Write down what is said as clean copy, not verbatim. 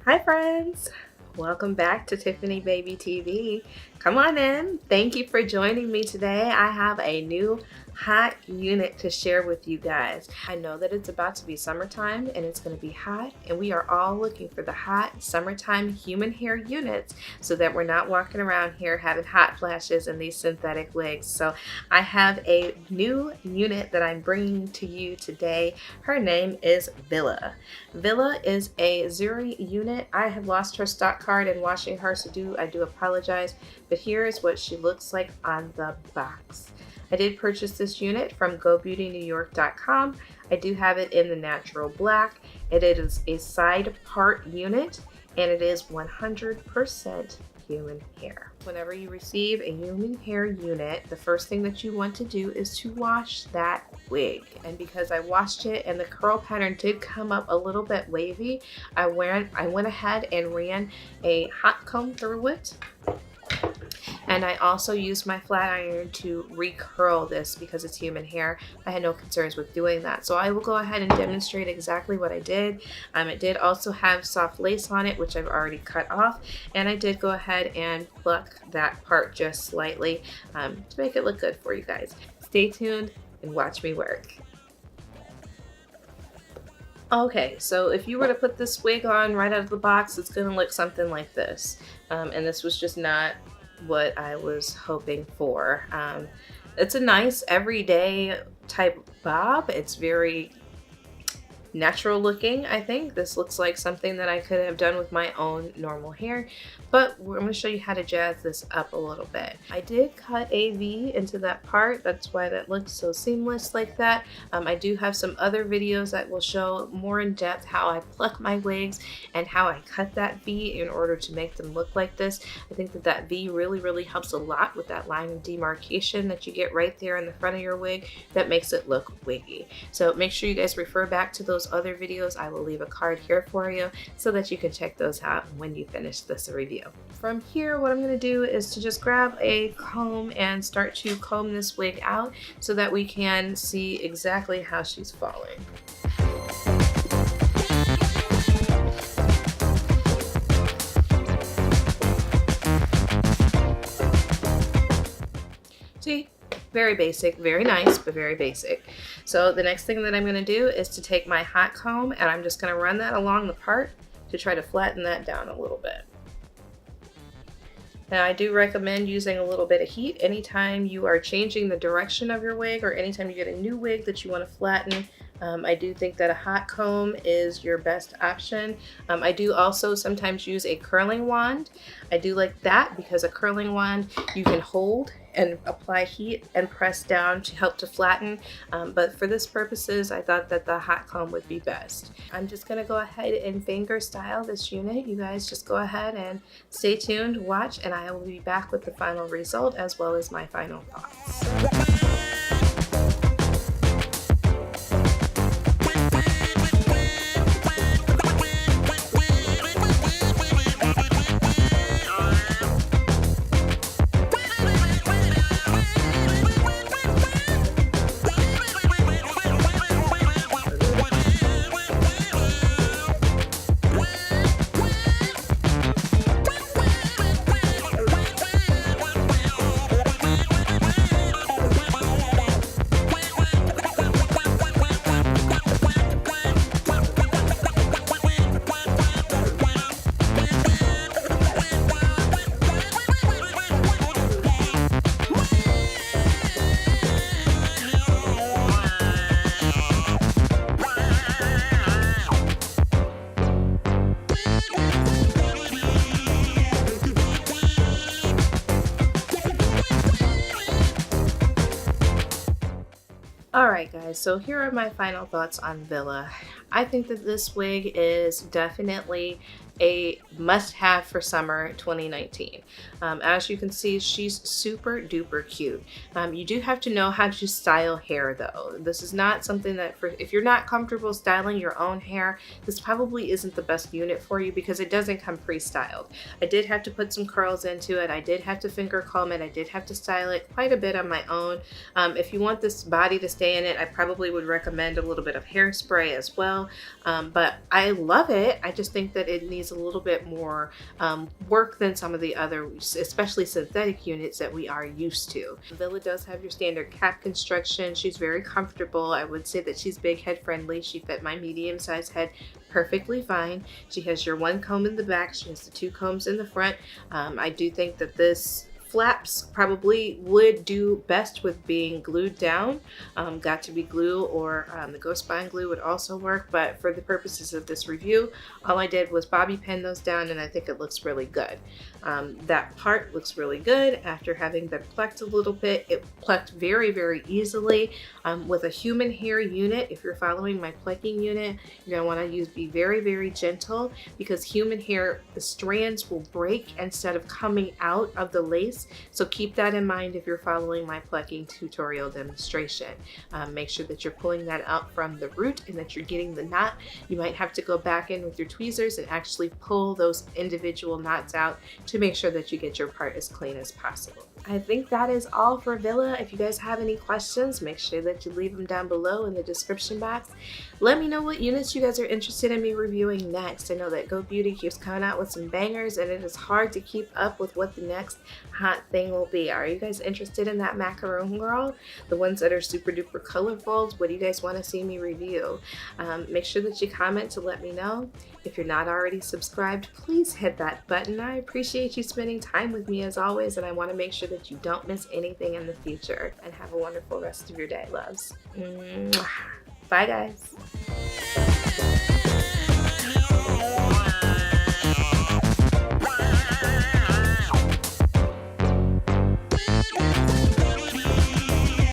Hi friends! Welcome back to Tiffany Baby TV. Come on in. Thank you for joining me today. I have a new hot unit to share with you guys. I know that it's about to be summertime and it's going to be hot, and we are all looking for the hot summertime human hair units so that we're not walking around here having hot flashes in these synthetic wigs. So I have a new unit that I'm bringing to you today. Her name is Villa. Villa is a Zury unit. I have lost her stock card in washing her, so I do apologize, but here is what she looks like on the box. I did purchase this unit from GoBeautyNewYork.com. I do have it in the natural black. It is a side part unit and it is 100% human hair. Whenever you receive a human hair unit, the first thing that you want to do is to wash that wig. And because I washed it and the curl pattern did come up a little bit wavy, I went ahead and ran a hot comb through it. And I also used my flat iron to recurl this because it's human hair. I had no concerns with doing that. So I will go ahead and demonstrate exactly what I did. It did also have soft lace on it, which I've already cut off. And I did go ahead and pluck that part just slightly to make it look good for you guys. Stay tuned and watch me work. Okay, so if you were to put this wig on right out of the box, it's going to look something like this. And this was just not what I was hoping for. It's a nice everyday type bob. It's very natural looking. I think this looks like something that I could have done with my own normal hair, but I'm going to show you how to jazz this up a little bit. I did cut a V into that part. That's why that looks so seamless like that. I do have some other videos that will show more in depth how I pluck my wigs and how I cut that V in order to make them look like this. I think that that V really helps a lot with that line of demarcation that you get right there in the front of your wig that makes it look wiggy. So make sure you guys refer back to those other videos. I will leave a card here for you so that you can check those out when you finish this review. From here, what I'm going to do is to just grab a comb and start to comb this wig out so that we can see exactly how she's falling. See? Very basic, very nice, but very basic. So the next thing that I'm going to do is to take my hot comb and I'm just going to run that along the part to try to flatten that down a little bit. Now I do recommend using a little bit of heat anytime you are changing the direction of your wig or anytime you get a new wig that you want to flatten. I do think that a hot comb is your best option. I do also sometimes use a curling wand. I do like that because a curling wand you can hold and apply heat and press down to help to flatten. But for this purposes, I thought that the hot comb would be best. I'm just gonna go ahead and finger style this unit. You guys just go ahead and stay tuned, watch, and I will be back with the final result as well as my final thoughts. Alright guys, so here are my final thoughts on Villa. I think that this wig is definitely a must-have for summer 2019. As you can see, she's super duper cute. You do have to know how to style hair though. This is not something that if you're not comfortable styling your own hair, this probably isn't the best unit for you because it doesn't come pre-styled. I did have to put some curls into it. I did have to finger comb it. I did have to style it quite a bit on my own. If you want this body to stay in it, I probably would recommend a little bit of hairspray as well. But I love it. I just think that it needs a little bit more work than some of the other, especially synthetic units that we are used to. Villa does have your standard cap construction. She's very comfortable. I would say that she's big head friendly. She fit my medium size head perfectly fine. She has your one comb in the back. She has the two combs in the front. I do think that this flaps probably would do best with being glued down. Got to be glue, or the ghost bond glue would also work, but for the purposes of this review, all I did was bobby pin those down, and I think it looks really good. That part looks really good. After having been plucked a little bit, it plucked very, very easily. With a human hair unit, if you're following my plucking unit, you're gonna wanna be very, very gentle, because human hair, the strands will break instead of coming out of the lace. So keep that in mind if you're following my plucking tutorial demonstration. Make sure that you're pulling that out from the root and that you're getting the knot. You might have to go back in with your tweezers and actually pull those individual knots out to make sure that you get your part as clean as possible. I think that is all for Villa. If you guys have any questions, make sure that you leave them down below in the description box. Let me know what units you guys are interested in me reviewing next. I know that Go Beauty keeps coming out with some bangers, and it is hard to keep up with what the next hot thing will be. Are you guys interested in that macaroon girl? The ones that are super duper colorful? What do you guys want to see me review? Make sure that you comment to let me know. If you're not already subscribed, please hit that button. I appreciate you spending time with me as always, and I want to make sure that you don't miss anything in the future. And have a wonderful rest of your day, loves. Mwah. Bye, guys.